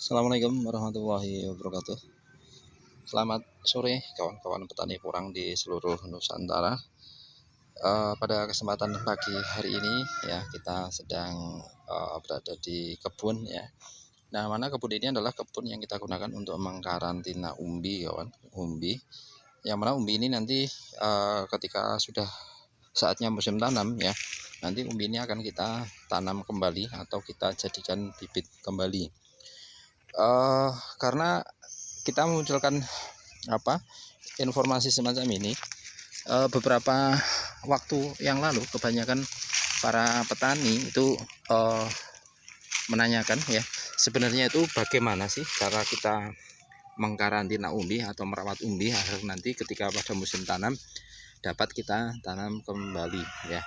Assalamualaikum warahmatullahi wabarakatuh. Selamat sore kawan-kawan petani porang di seluruh Nusantara. Pada kesempatan pagi hari ini ya kita sedang berada di kebun ya. Nah, mana kebun ini adalah kebun yang kita gunakan untuk mengkarantina umbi kawan, umbi. Yang mana umbi ini nanti ketika sudah saatnya musim tanam ya, nanti umbi ini akan kita tanam kembali atau kita jadikan bibit kembali. Karena kita memunculkan informasi semacam ini beberapa waktu yang lalu, kebanyakan para petani itu menanyakan ya, sebenarnya itu bagaimana sih cara kita mengkarantina umbi atau merawat umbi agar nanti ketika pada musim tanam dapat kita tanam kembali ya.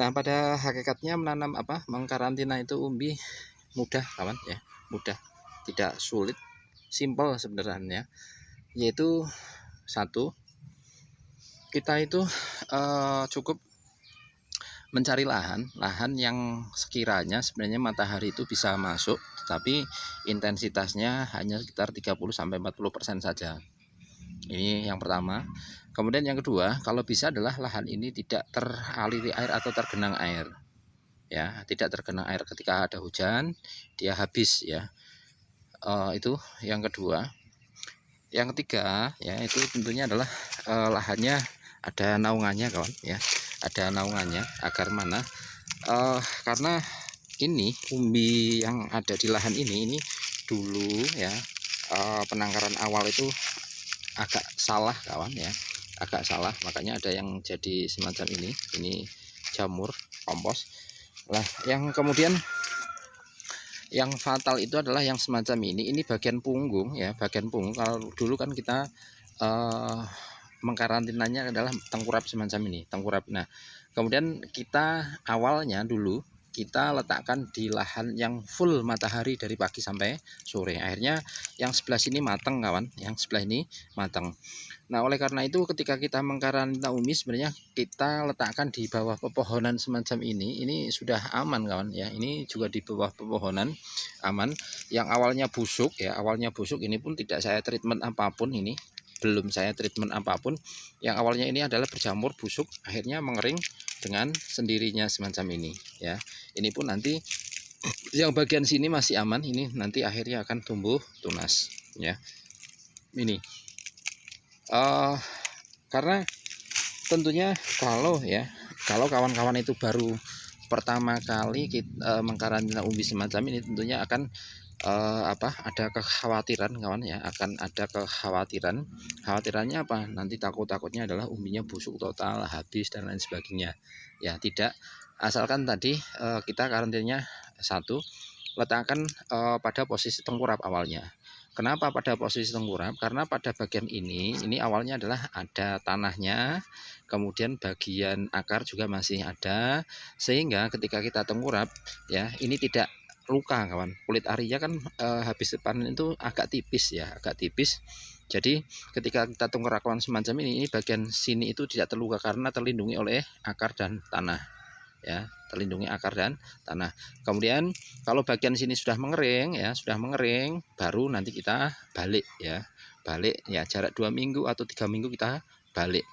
Nah, pada hakikatnya mengkarantina itu umbi mudah kawan ya, mudah, tidak sulit, simple sebenarnya, yaitu satu, kita itu cukup mencari lahan yang sekiranya sebenarnya matahari itu bisa masuk, tetapi intensitasnya hanya sekitar 30-40% saja. Ini yang pertama. Kemudian yang kedua, kalau bisa adalah lahan ini tidak teraliri air atau tergenang air ya, tidak tergenang air ketika ada hujan dia habis ya. Itu yang kedua. Yang ketiga ya, itu tentunya adalah lahannya ada naungannya kawan ya, ada naungannya agar mana karena ini umbi yang ada di lahan ini dulu ya, penangkaran awal itu agak salah kawan ya, agak salah, makanya ada yang jadi semacam ini jamur kompos lah. Yang kemudian yang fatal itu adalah yang semacam ini bagian punggung ya, bagian punggung. Kalau dulu kan kita mengkarantinanya adalah tengkurap semacam ini, tengkurap. Nah, kemudian kita awalnya dulu kita letakkan di lahan yang full matahari dari pagi sampai sore. Akhirnya yang sebelah sini matang kawan, yang sebelah ini matang. Nah, oleh karena itu ketika kita mengkarantina umbi sebenarnya kita letakkan di bawah pepohonan semacam ini sudah aman kawan ya. Ini juga di bawah pepohonan aman. Yang awalnya busuk ya, awalnya busuk ini pun tidak saya treatment apapun, ini belum saya treatment apapun. Yang awalnya ini adalah berjamur busuk, akhirnya mengering dengan sendirinya semacam ini ya. Ini pun nanti yang bagian sini masih aman, ini nanti akhirnya akan tumbuh tunas ya. Ini karena tentunya kalau kawan-kawan itu baru pertama kali kita mengkarantina umbi semacam ini, tentunya akan ada kekhawatiran kawan ya, akan ada kekhawatiran. Khawatirannya apa? Nanti takutnya adalah umbinya busuk total, habis dan lain sebagainya ya. Tidak, asalkan tadi kita karantinanya satu, letakkan pada posisi tengkurap awalnya. Kenapa pada posisi tengkurap? Karena pada bagian ini awalnya adalah ada tanahnya, kemudian bagian akar juga masih ada, sehingga ketika kita tengkurap ya, ini tidak luka kawan. Kulit arinya kan habis panen itu agak tipis ya, agak tipis. Jadi ketika kita tengkurapan semacam ini bagian sini itu tidak terluka karena terlindungi oleh akar dan tanah ya, terlindungi akar dan tanah. Kemudian kalau bagian sini sudah mengering ya, sudah mengering, baru nanti kita balik ya, balik ya, jarak 2 minggu atau 3 minggu kita balik.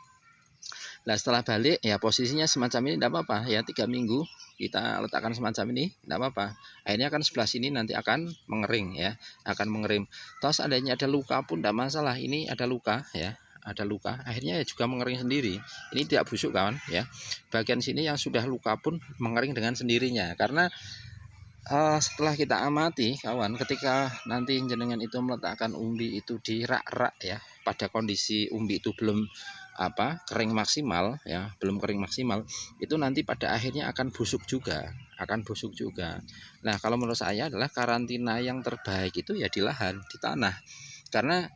Nah, setelah balik ya posisinya semacam ini tidak apa-apa ya, 3 minggu kita letakkan semacam ini tidak apa-apa. Akhirnya kan sebelah sini nanti akan mengering ya, akan mengering. Toh seandainya ada luka pun tidak masalah, ini ada luka ya, ada luka, akhirnya ya juga mengering sendiri. Ini tidak busuk kawan ya. Bagian sini yang sudah luka pun mengering dengan sendirinya. Karena setelah kita amati kawan, ketika nanti jenengan itu meletakkan umbi itu di rak-rak ya, pada kondisi umbi itu belum kering maksimal ya, belum kering maksimal, itu nanti pada akhirnya akan busuk juga, akan busuk juga. Nah, kalau menurut saya adalah karantina yang terbaik itu ya di lahan, di tanah. Karena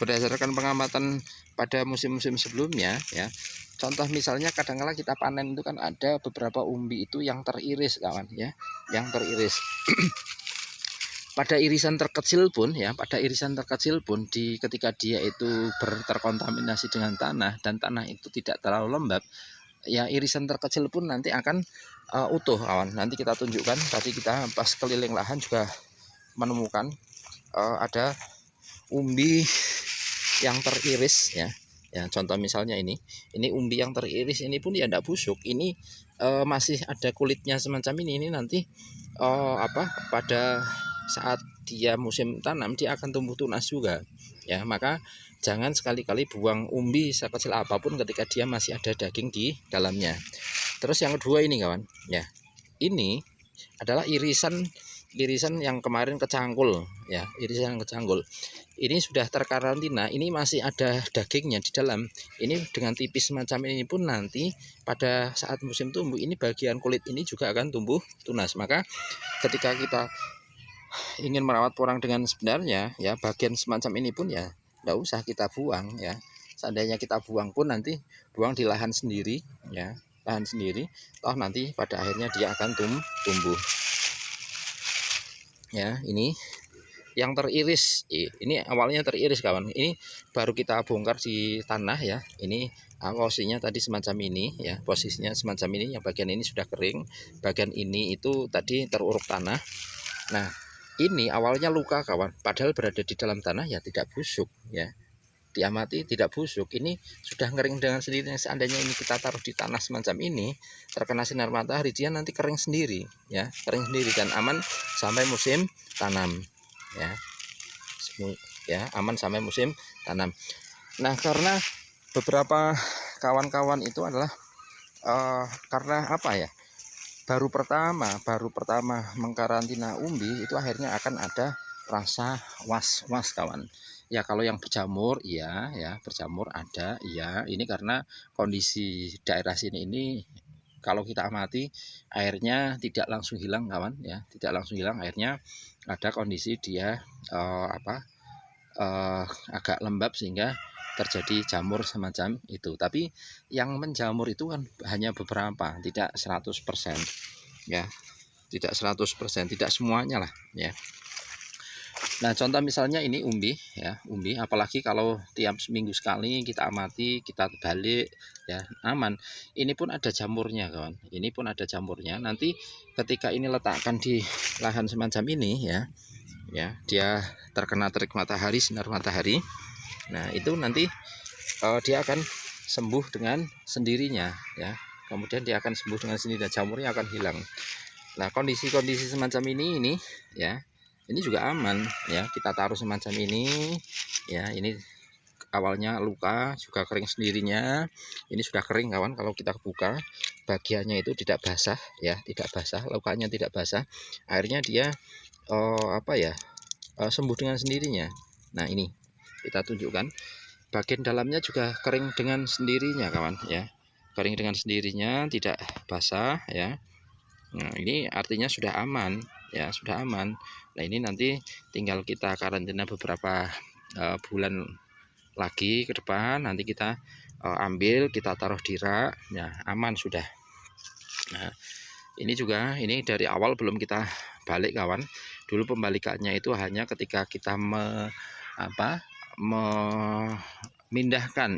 berdasarkan pengamatan pada musim-musim sebelumnya ya, contoh misalnya kadang-kala kita panen itu kan ada beberapa umbi itu yang teriris kawan ya, yang teriris. Pada irisan terkecil pun ya, pada irisan terkecil pun ketika dia itu terkontaminasi dengan tanah dan tanah itu tidak terlalu lembab ya, irisan terkecil pun nanti akan utuh kawan. Nanti kita tunjukkan, tadi kita pas keliling lahan juga menemukan ada umbi yang teriris ya. Ya, contoh misalnya ini umbi yang teriris ini pun ya tidak busuk, ini masih ada kulitnya semacam ini nanti pada saat dia musim tanam dia akan tumbuh tunas juga ya. Maka jangan sekali-kali buang umbi sekecil apapun ketika dia masih ada daging di dalamnya. Terus yang kedua ini kawan ya, ini adalah irisan yang kemarin kecangkul ya, irisan yang kecangkul. Ini sudah terkarantina, ini masih ada dagingnya di dalam. Ini dengan tipis semacam ini pun nanti pada saat musim tumbuh ini bagian kulit ini juga akan tumbuh tunas. Maka ketika kita ingin merawat porang dengan sebenarnya ya, bagian semacam ini pun ya tidak usah kita buang ya. Seandainya kita buang pun nanti buang di lahan sendiri ya, lahan sendiri, toh nanti pada akhirnya dia akan tumbuh ya. Ini yang teriris, ini awalnya teriris kawan, ini baru kita bongkar di tanah ya. Ini posisinya tadi semacam ini ya, posisinya semacam ini, yang bagian ini sudah kering, bagian ini itu tadi teruruk tanah. Nah ini awalnya luka kawan, padahal berada di dalam tanah ya tidak busuk ya, diamati tidak busuk, ini sudah kering dengan sendirinya. Seandainya ini kita taruh di tanah semacam ini, terkena sinar matahari, dia nanti kering sendiri ya, kering sendiri dan aman sampai musim tanam ya, aman sampai musim tanam. Nah karena beberapa kawan-kawan itu adalah karena apa ya, baru pertama mengkarantina umbi, itu akhirnya akan ada rasa was-was kawan ya. Kalau yang berjamur iya ya, berjamur ada iya, ini karena kondisi daerah sini ini kalau kita amati airnya tidak langsung hilang kawan ya, tidak langsung hilang airnya, ada kondisi dia agak lembab sehingga terjadi jamur semacam itu. Tapi yang menjamur itu kan hanya beberapa, tidak 100% ya, tidak 100%, tidak semuanya lah ya. Nah contoh misalnya ini umbi ya, umbi apalagi kalau tiap seminggu sekali kita amati, kita balik ya, aman. Ini pun ada jamurnya kawan, ini pun ada jamurnya. Nanti ketika ini letakkan di lahan semacam ini ya, dia terkena terik matahari, sinar matahari, nah itu nanti dia akan sembuh dengan sendirinya ya. Kemudian dia akan sembuh dengan sendirinya, jamurnya akan hilang. Nah kondisi-kondisi semacam ini ya, ini juga aman ya, kita taruh semacam ini ya. Ini awalnya luka juga kering sendirinya, ini sudah kering kawan. Kalau kita buka bagiannya itu tidak basah ya, tidak basah, lukanya tidak basah, akhirnya dia sembuh dengan sendirinya. Nah ini kita tunjukkan, bagian dalamnya juga kering dengan sendirinya kawan ya, kering dengan sendirinya, tidak basah ya. Nah ini artinya sudah aman ya, sudah aman. Nah ini nanti tinggal kita karantina beberapa bulan lagi ke depan, nanti kita ambil, kita taruh di rak ya, aman sudah. Nah ini juga, ini dari awal belum kita balik kawan. Dulu pembalikannya itu hanya ketika kita memindahkan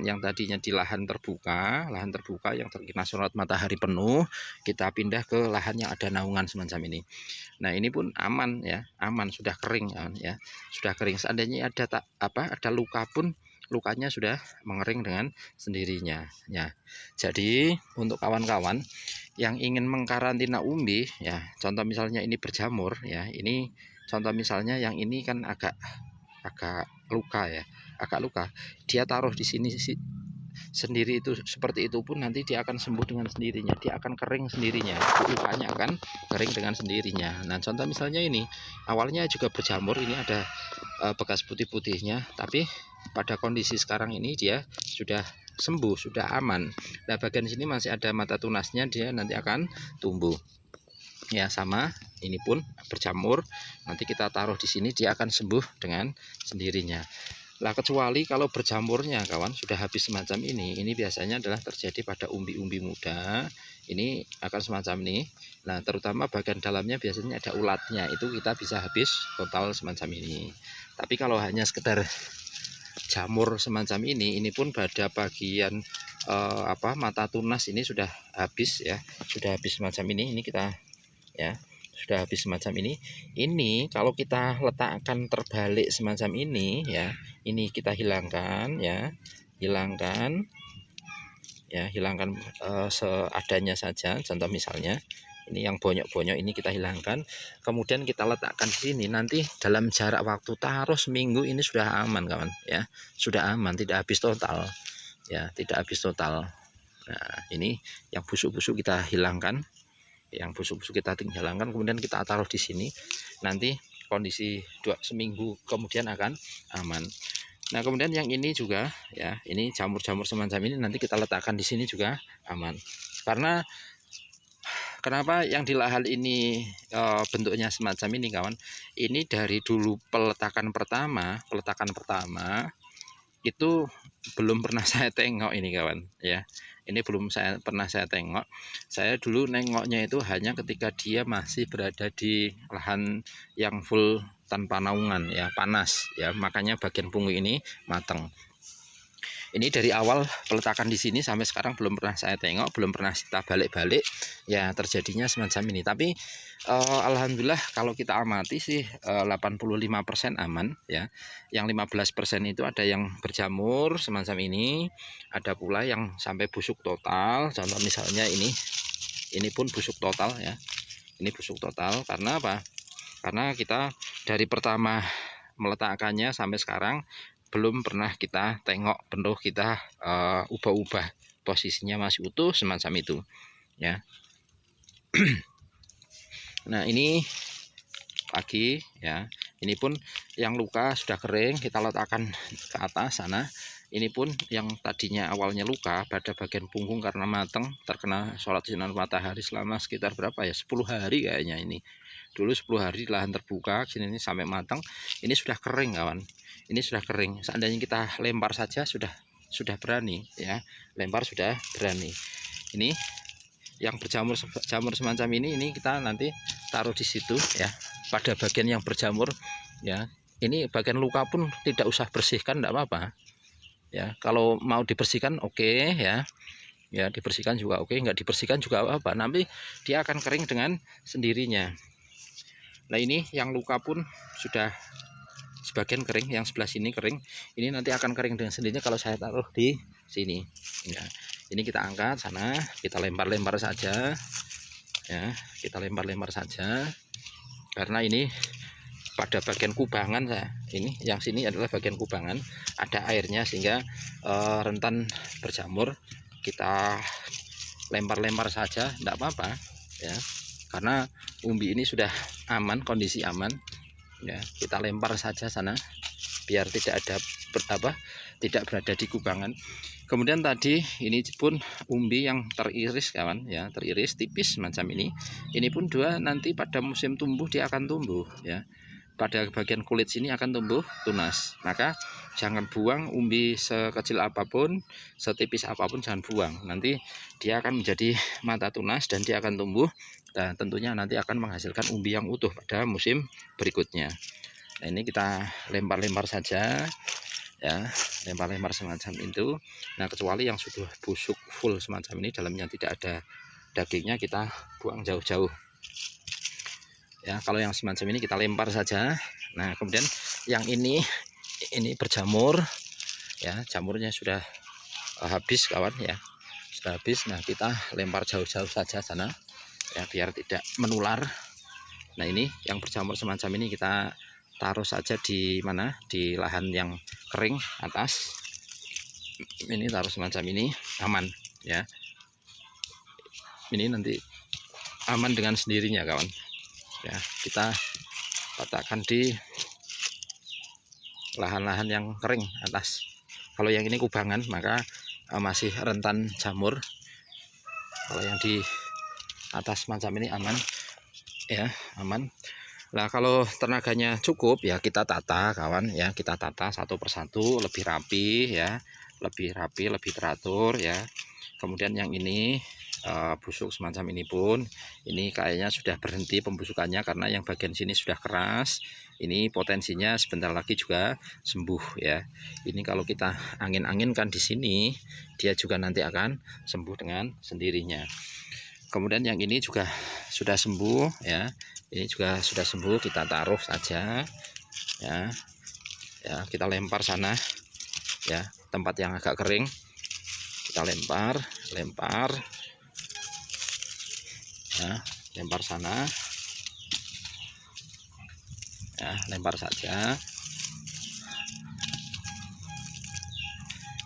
yang tadinya di lahan terbuka yang terkena sorot matahari penuh, kita pindah ke lahan yang ada naungan semacam ini. Nah ini pun aman ya, aman, sudah kering ya, sudah kering. Seandainya ada luka pun, lukanya sudah mengering dengan sendirinya ya. Jadi untuk kawan-kawan yang ingin mengkarantina umbi ya, contoh misalnya ini berjamur ya, ini contoh misalnya yang ini kan agak luka ya, agak luka, dia taruh di sini sendiri itu seperti itu pun nanti dia akan sembuh dengan sendirinya, dia akan kering sendirinya, lukanya akan kering dengan sendirinya. Nah contoh misalnya ini awalnya juga berjamur, ini ada bekas putih-putihnya, tapi pada kondisi sekarang ini dia sudah sembuh, sudah aman. Nah bagian sini masih ada mata tunasnya, dia nanti akan tumbuh ya. Sama ini pun berjamur, nanti kita taruh di sini dia akan sembuh dengan sendirinya. Lah kecuali kalau berjamurnya kawan sudah habis semacam ini biasanya adalah terjadi pada umbi-umbi muda, ini akan semacam ini. Nah terutama bagian dalamnya biasanya ada ulatnya, itu kita bisa habis total semacam ini. Tapi kalau hanya sekedar jamur semacam ini pun pada bagian mata tunas ini sudah habis ya, sudah habis semacam ini kita ya, sudah habis semacam ini kalau kita letakkan terbalik semacam ini ya, ini kita hilangkan ya, hilangkan seadanya saja. Contoh misalnya ini yang bonyok-bonyok ini kita hilangkan, kemudian kita letakkan di sini, nanti dalam jarak waktu taruh seminggu ini sudah aman kawan ya, sudah aman, tidak habis total ya, tidak habis total. Nah ini yang busuk-busuk kita hilangkan, yang busuk-busuk kita hilangkan, kemudian kita taruh di sini, nanti kondisi seminggu kemudian akan aman. Nah kemudian yang ini juga ya, ini jamur-jamur semacam ini nanti kita letakkan di sini juga aman. Karena kenapa yang di lahan ini bentuknya semacam ini kawan, ini dari dulu peletakan pertama itu belum pernah saya tengok ini kawan ya, ini belum pernah saya tengok. Saya dulu nengoknya itu hanya ketika dia masih berada di lahan yang full tanpa naungan ya, panas ya, makanya bagian punggung ini matang. Ini dari awal peletakan di sini sampai sekarang belum pernah saya tengok, belum pernah kita balik-balik ya, terjadinya semacam ini. Tapi alhamdulillah kalau kita amati sih 85% aman ya. Yang 15% itu ada yang berjamur semacam ini, ada pula yang sampai busuk total. Contoh misalnya ini pun busuk total ya. Ini busuk total karena apa? Karena kita dari pertama meletakkannya sampai sekarang belum pernah kita tengok penuh, kita ubah-ubah, posisinya masih utuh semacam itu ya. Nah ini lagi ya, ini pun yang luka sudah kering, kita letakkan ke atas sana. Ini pun yang tadinya awalnya luka pada bagian punggung karena matang terkena sholat sinar matahari selama sekitar berapa ya, 10 hari kayaknya. Ini dulu 10 hari di lahan terbuka sini ini sampai matang, ini sudah kering kawan, ini sudah kering. Seandainya kita lempar saja sudah berani ya, lempar sudah berani. Ini yang berjamur semacam ini kita nanti taruh di situ ya, pada bagian yang berjamur ya. Ini bagian luka pun tidak usah bersihkan, tidak apa-apa ya. Kalau mau dibersihkan oke ya, ya dibersihkan juga oke, nggak dibersihkan juga apa, nanti dia akan kering dengan sendirinya. Nah ini yang luka pun sudah sebagian kering, yang sebelah sini kering, ini nanti akan kering dengan sendirinya kalau saya taruh di sini ya. Ini kita angkat sana, kita lempar-lempar saja ya, kita lempar-lempar saja, karena ini pada bagian kubangan saya, ini yang sini adalah bagian kubangan, ada airnya sehingga rentan berjamur. Kita lempar-lempar saja, tidak apa-apa ya, karena umbi ini sudah aman, kondisi aman ya. Kita lempar saja sana biar tidak ada tidak berada di kubangan. Kemudian tadi ini pun umbi yang teriris kawan ya, teriris tipis macam ini pun nanti pada musim tumbuh dia akan tumbuh ya, pada bagian kulit sini akan tumbuh tunas. Maka jangan buang umbi sekecil apapun, setipis apapun jangan buang, nanti dia akan menjadi mata tunas dan dia akan tumbuh, dan tentunya nanti akan menghasilkan umbi yang utuh pada musim berikutnya. Nah ini kita lempar-lempar saja ya, lempar-lempar semacam itu. Nah kecuali yang sudah busuk full semacam ini, dalamnya tidak ada dagingnya, kita buang jauh-jauh ya. Kalau yang semacam ini kita lempar saja. Nah kemudian yang ini berjamur ya, jamurnya sudah habis kawan ya, sudah habis. Nah kita lempar jauh-jauh saja sana ya, biar tidak menular. Nah ini yang berjamur semacam ini kita taruh saja di mana, di lahan yang kering atas ini, taruh semacam ini aman ya. Ini nanti aman dengan sendirinya kawan ya. Kita letakkan di lahan-lahan yang kering atas. Kalau yang ini kubangan maka masih rentan jamur. Kalau yang di atas macam ini aman ya, aman. Nah kalau tenaganya cukup ya kita tata kawan ya, kita tata satu persatu lebih rapi ya, lebih rapi, lebih teratur ya. Kemudian yang ini busuk semacam ini pun, ini kayaknya sudah berhenti pembusukannya karena yang bagian sini sudah keras. Ini potensinya sebentar lagi juga sembuh ya. Ini kalau kita angin-anginkan di sini, dia juga nanti akan sembuh dengan sendirinya. Kemudian yang ini juga sudah sembuh ya. Ini juga sudah sembuh, kita taruh saja ya. Ya, kita lempar sana ya, tempat yang agak kering. Kita lempar ya, lempar sana ya, lempar saja.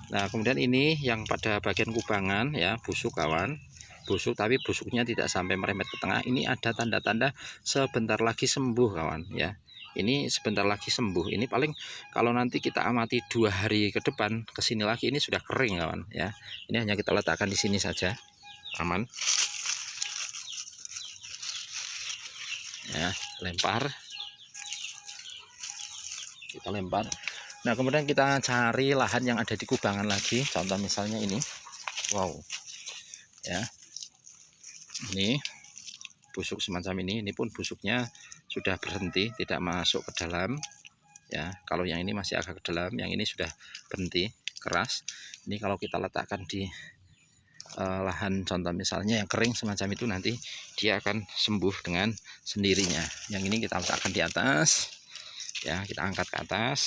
Nah, kemudian ini yang pada bagian kubangan ya, busuk kawan, busuk, tapi busuknya tidak sampai merembet ke tengah. Ini ada tanda-tanda sebentar lagi sembuh kawan ya. Ini sebentar lagi sembuh. Ini paling kalau nanti kita amati 2 hari ke depan ke sini lagi, ini sudah kering kawan ya. Ini hanya kita letakkan di sini saja, aman. Ya, lempar. Kita lempar. Nah, kemudian kita cari lahan yang ada di kubangan lagi. Contoh misalnya ini. Wow. Ya. Ini busuk semacam ini pun busuknya sudah berhenti, tidak masuk ke dalam ya. Kalau yang ini masih agak ke dalam, yang ini sudah berhenti keras. Ini kalau kita letakkan di lahan contoh misalnya yang kering semacam itu, nanti dia akan sembuh dengan sendirinya. Yang ini kita letakkan di atas ya, kita angkat ke atas.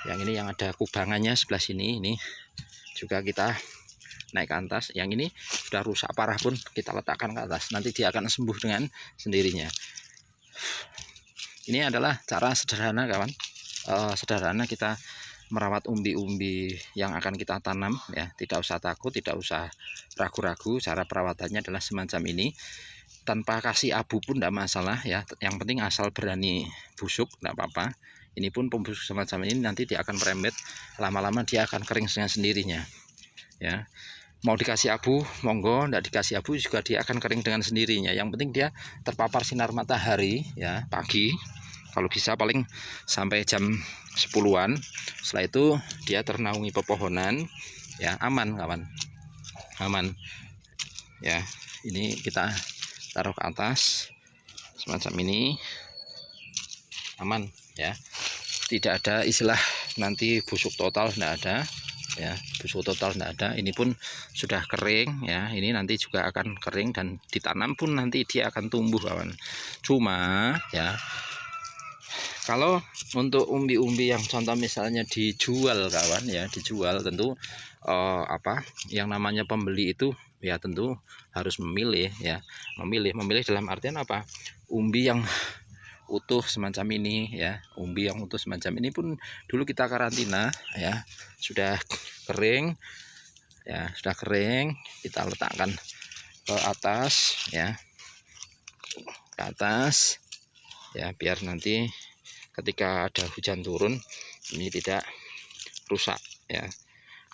Yang ini yang ada kubangannya sebelah sini, ini juga kita naik ke atas. Yang ini sudah rusak parah pun kita letakkan ke atas, nanti dia akan sembuh dengan sendirinya. Ini adalah cara sederhana kawan, sederhana kita merawat umbi-umbi yang akan kita tanam ya. Tidak usah takut, tidak usah ragu-ragu. Cara perawatannya adalah semacam ini, tanpa kasih abu pun tidak masalah ya. Yang penting asal berani busuk, tidak apa-apa. Ini pun pembusuk semacam ini nanti dia akan merembet, lama-lama dia akan kering dengan sendirinya ya. Mau dikasih abu monggo, tidak dikasih abu juga dia akan kering dengan sendirinya. Yang penting dia terpapar sinar matahari ya, pagi, kalau bisa paling sampai jam 10-an. Setelah itu dia ternaungi pepohonan ya, aman kawan, aman ya. Ini kita taruh ke atas semacam ini, aman ya. Tidak ada istilah nanti busuk total, tidak ada ya, busuk total tidak ada. Ini pun sudah kering ya, ini nanti juga akan kering dan ditanam pun nanti dia akan tumbuh kawan. Cuma ya, kalau untuk umbi-umbi yang contoh misalnya dijual kawan ya, dijual tentu yang namanya pembeli itu ya tentu harus memilih ya, memilih dalam artian apa, umbi yang utuh semacam ini ya. Umbi yang utuh semacam ini pun dulu kita karantina ya, sudah kering ya, sudah kering, kita letakkan ke atas ya, ke atas ya, biar nanti ketika ada hujan turun ini tidak rusak ya.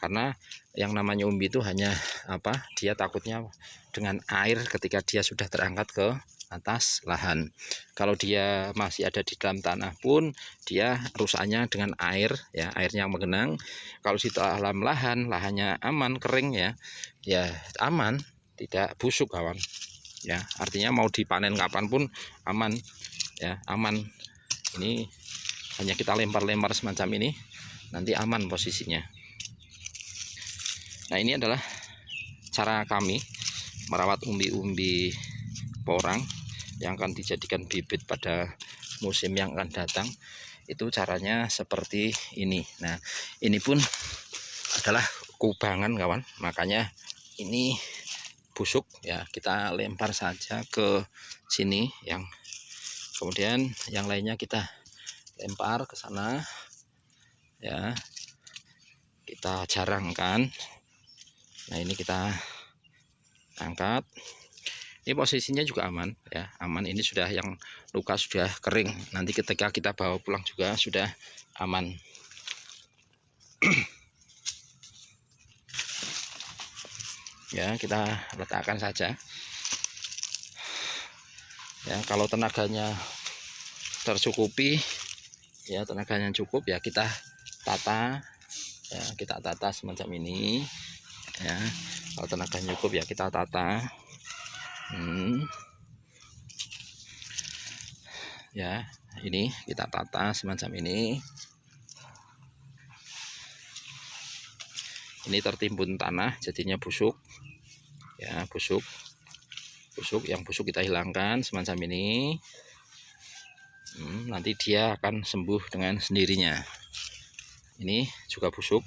Karena yang namanya umbi itu hanya apa, dia takutnya dengan air ketika dia sudah terangkat ke atas lahan. Kalau dia masih ada di dalam tanah pun dia rusaknya dengan air ya, airnya yang menggenang. Kalau di dalam lahan, lahannya aman, kering ya, ya aman, tidak busuk kawan ya. Artinya mau dipanen kapan pun aman ya, aman. Ini hanya kita lempar-lempar semacam ini, nanti aman posisinya. Nah, ini adalah cara kami merawat umbi-umbi porang yang akan dijadikan bibit pada musim yang akan datang. Itu caranya seperti ini. Nah, ini pun adalah kubangan kawan, makanya ini busuk ya, kita lempar saja ke sini, yang kemudian yang lainnya kita lempar ke sana ya, kita jarangkan. Nah, ini kita angkat. Ini posisinya juga aman ya, aman. Ini sudah yang luka sudah kering, nanti ketika kita bawa pulang juga sudah aman. Ya, kita letakkan saja ya. Kalau tenaganya tercukupi ya, tenaganya cukup ya, kita tata ya, kita tata semacam ini ya. Kalau tenaganya cukup ya kita tata ya. Ini kita tata semacam ini. Ini tertimbun tanah jadinya busuk ya, busuk. Yang busuk kita hilangkan semacam ini. Nanti dia akan sembuh dengan sendirinya. Ini juga busuk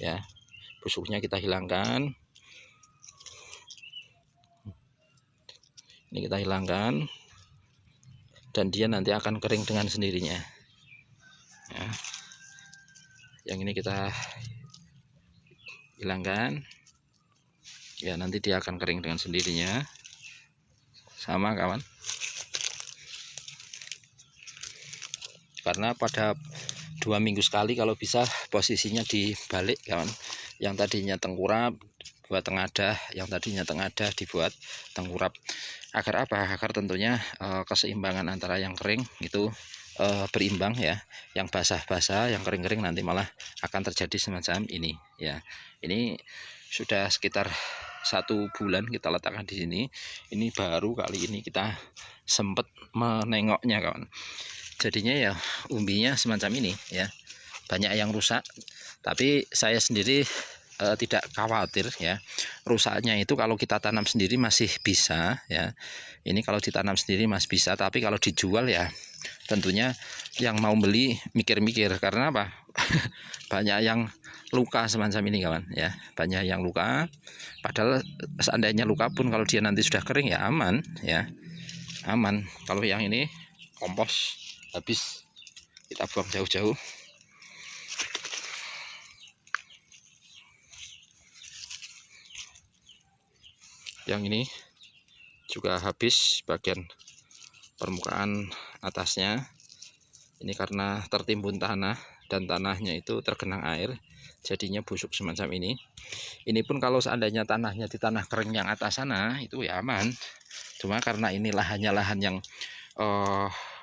ya, busuknya kita hilangkan. Ini kita hilangkan dan dia nanti akan kering dengan sendirinya ya. Yang ini kita hilangkan ya, nanti dia akan kering dengan sendirinya. Sama kawan, karena pada 2 minggu sekali kalau bisa posisinya dibalik kawan. Yang tadinya tengkurap buat tengadah, yang tadinya tengadah dibuat tengkurap. Agar apa? Agar tentunya keseimbangan antara yang kering itu berimbang ya. Yang basah-basah, yang kering-kering nanti malah akan terjadi semacam ini ya. Ini sudah sekitar 1 bulan kita letakkan di sini. Ini baru kali ini kita sempat menengoknya kawan. Jadinya ya umbinya semacam ini ya, banyak yang rusak. Tapi saya sendiri tidak khawatir ya, rusaknya itu kalau kita tanam sendiri masih bisa ya. Ini kalau ditanam sendiri masih bisa, tapi kalau dijual ya tentunya yang mau beli mikir-mikir. Karena apa? Banyak yang luka semacam ini kawan ya, banyak yang luka. Padahal seandainya luka pun kalau dia nanti sudah kering ya aman ya, aman. Kalau yang ini kompos habis kita buang jauh-jauh. Yang ini juga habis bagian permukaan atasnya. Ini karena tertimbun tanah dan tanahnya itu tergenang air, jadinya busuk semacam ini. Ini pun kalau seandainya tanahnya di tanah kering yang atas sana itu ya aman. Cuma karena ini lahannya lahan yang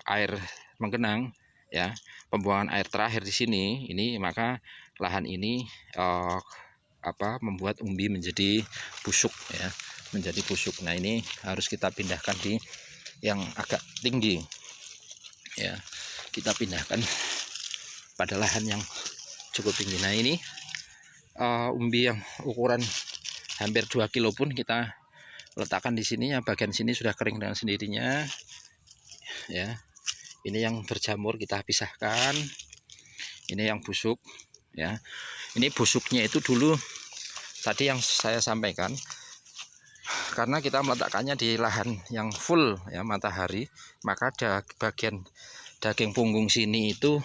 air menggenang ya, pembuangan air terakhir di sini ini, maka lahan ini membuat umbi menjadi busuk ya, menjadi busuk. Nah ini harus kita pindahkan di yang agak tinggi ya, kita pindahkan pada lahan yang cukup tinggi. Nah ini umbi yang ukuran hampir 2 kilo pun kita letakkan di sini ya. Bagian sini sudah kering dengan sendirinya ya. Ini yang berjamur kita pisahkan, ini yang busuk ya. Ini busuknya itu dulu tadi yang saya sampaikan, karena kita meletakkannya di lahan yang full ya matahari, maka ada bagian daging punggung sini itu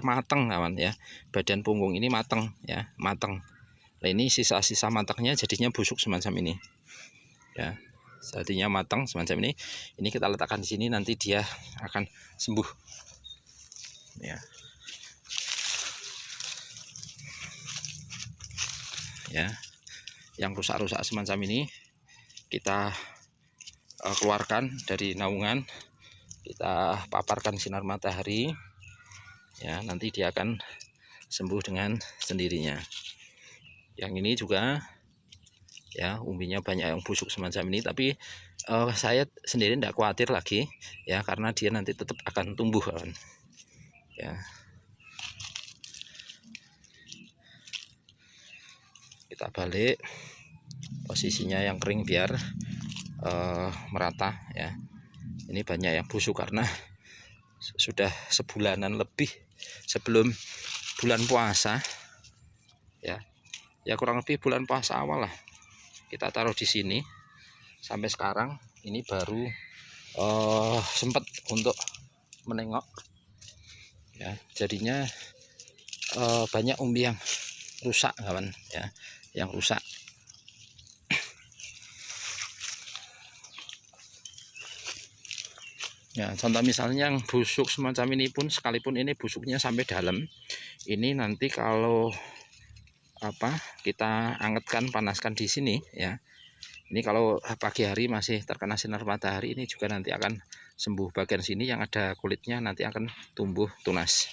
mateng kawan ya. Badan punggung ini mateng ya, mateng. Nah ini sisa-sisa matangnya jadinya busuk semacam ini ya, jadinya matang semacam ini. Ini kita letakkan di sini, nanti dia akan sembuh ya. Ya, yang rusak-rusak semacam ini kita keluarkan dari naungan, kita paparkan sinar matahari ya, nanti dia akan sembuh dengan sendirinya. Yang ini juga ya, umbinya banyak yang busuk semacam ini, tapi saya sendiri tidak khawatir lagi ya, karena dia nanti tetap akan tumbuh kawan ya. Kita balik posisinya yang kering biar merata ya. Ini banyak yang busuk karena sudah sebulanan lebih sebelum bulan puasa ya, kurang lebih bulan puasa awal lah kita taruh di sini. Sampai sekarang ini baru sempat untuk menengok ya, jadinya banyak umbi yang rusak kawan ya, yang rusak. Ya, contoh misalnya yang busuk semacam ini pun, sekalipun ini busuknya sampai dalam, ini nanti kalau kita angetkan, panaskan di sini ya, ini kalau pagi hari masih terkena sinar matahari, ini juga nanti akan sembuh. Bagian sini yang ada kulitnya nanti akan tumbuh tunas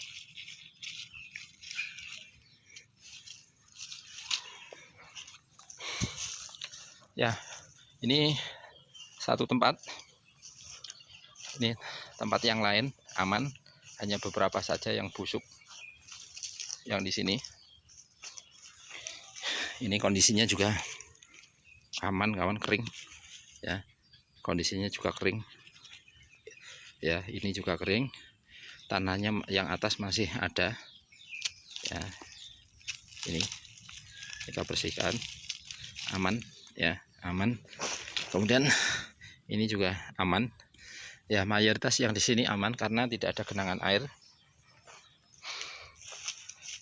ya. Ini satu tempat, ini tempat yang lain aman, hanya beberapa saja yang busuk yang di sini. Ini kondisinya juga aman kawan, kering ya, kondisinya juga kering ya. Ini juga kering, tanahnya yang atas masih ada ya. Ini kita bersihkan, aman ya, aman. Kemudian ini juga aman ya, mayoritas yang di sini aman karena tidak ada genangan air.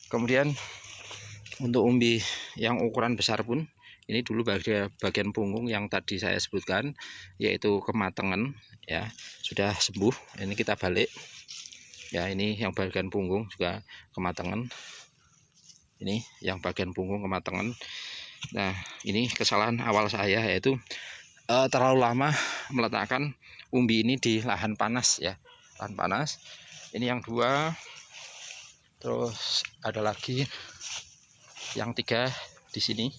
Kemudian untuk umbi yang ukuran besar pun, ini dulu bagian punggung yang tadi saya sebutkan, yaitu kematangan ya, sudah sembuh. Ini kita balik ya, ini yang bagian punggung juga kematangan. Ini yang bagian punggung kematangan. Nah, ini kesalahan awal saya, yaitu terlalu lama meletakkan umbi ini di lahan panas ya, lahan panas. Ini yang dua, terus ada lagi yang tiga di sini.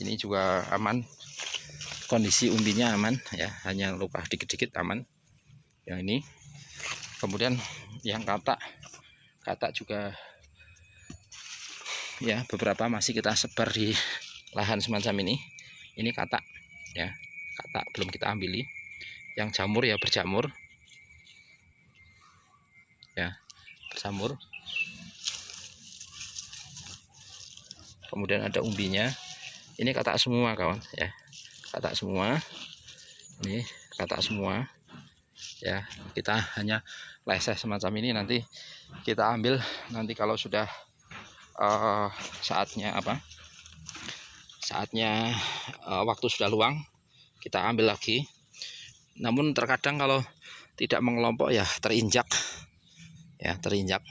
Ini juga aman, kondisi umbinya aman ya, hanya luka dikit-dikit, aman. Yang ini, kemudian yang katak juga ya, beberapa masih kita sebar di lahan semacam ini. Ini katak ya, katak belum kita ambili. Yang jamur ya berjamur ya, berjamur. Kemudian ada umbinya, ini katak semua kawan ya, katak semua, ini katak semua ya. Kita hanya leseh semacam ini, nanti kita ambil nanti kalau sudah saatnya waktu sudah luang, kita ambil lagi. Namun terkadang kalau tidak mengelompok ya terinjak ya, terinjak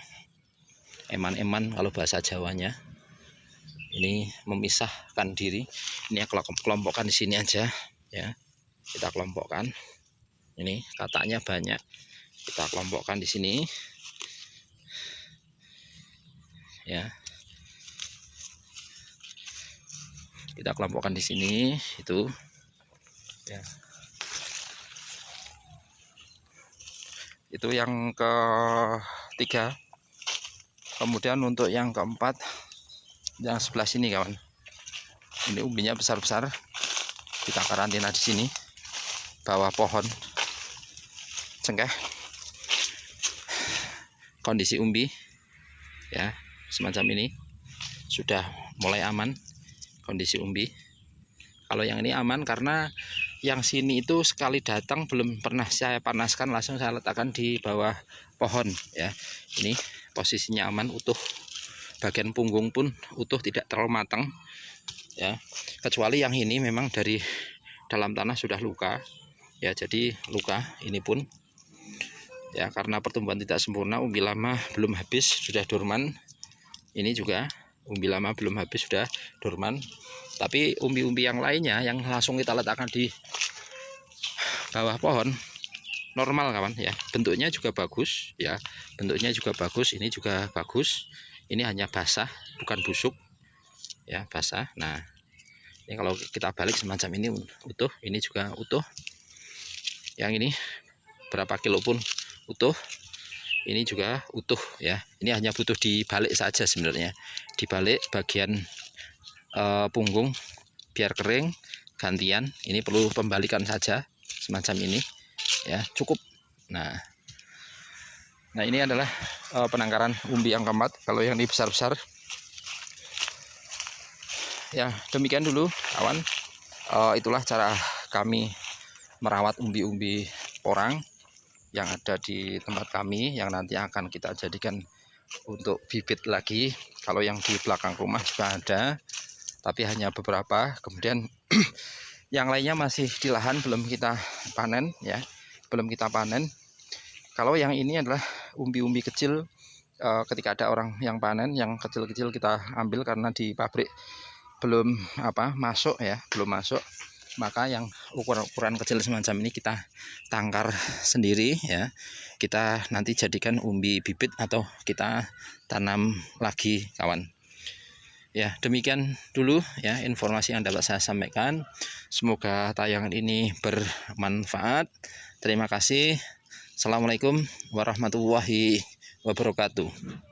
eman-eman kalau bahasa Jawanya. Ini memisahkan diri. Ini kalau kelompokkan di sini aja ya, kita kelompokkan. Ini kataknya banyak, kita kelompokkan di sini ya. Kita kelompokkan di sini itu ya. Itu yang ketiga. Kemudian untuk yang keempat, yang sebelah sini kawan, ini umbinya besar-besar, kita karantina di sini bawah pohon cengkeh. Kondisi umbi ya semacam ini, sudah mulai aman kondisi umbi. Kalau yang ini aman karena yang sini itu sekali datang belum pernah saya panaskan, langsung saya letakkan di bawah pohon ya. Ini posisinya aman, utuh, bagian punggung pun utuh, tidak terlalu matang ya. Kecuali yang ini memang dari dalam tanah sudah luka ya, jadi luka ini pun ya, karena pertumbuhan tidak sempurna. Umbi lama belum habis, sudah dorman. Ini juga umbi lama belum habis, sudah dorman. Tapi umbi-umbi yang lainnya yang langsung kita letakkan di bawah pohon normal kawan ya, bentuknya juga bagus ya, bentuknya juga bagus. Ini juga bagus, ini hanya basah bukan busuk ya, basah. Nah, ini kalau kita balik semacam ini utuh, ini juga utuh. Yang ini berapa kilo pun utuh, ini juga utuh ya. Ini hanya butuh dibalik saja sebenarnya, dibalik bagian punggung biar kering, gantian. Ini perlu pembalikan saja semacam ini ya, cukup. Nah ini adalah penangkaran umbi yang keempat. Kalau yang ini besar-besar ya. Demikian dulu kawan, itulah cara kami merawat umbi-umbi porang yang ada di tempat kami, yang nanti akan kita jadikan untuk bibit lagi. Kalau yang di belakang rumah juga ada, tapi hanya beberapa. Kemudian yang lainnya masih di lahan, belum kita panen ya, belum kita panen. Kalau yang ini adalah umbi-umbi kecil, ketika ada orang yang panen yang kecil-kecil kita ambil karena di pabrik belum masuk ya, belum masuk. Maka yang ukuran kecil semacam ini kita tangkar sendiri ya, kita nanti jadikan umbi bibit atau kita tanam lagi kawan. Ya, demikian dulu ya informasi yang dapat saya sampaikan. Semoga tayangan ini bermanfaat. Terima kasih. Assalamualaikum warahmatullahi wabarakatuh.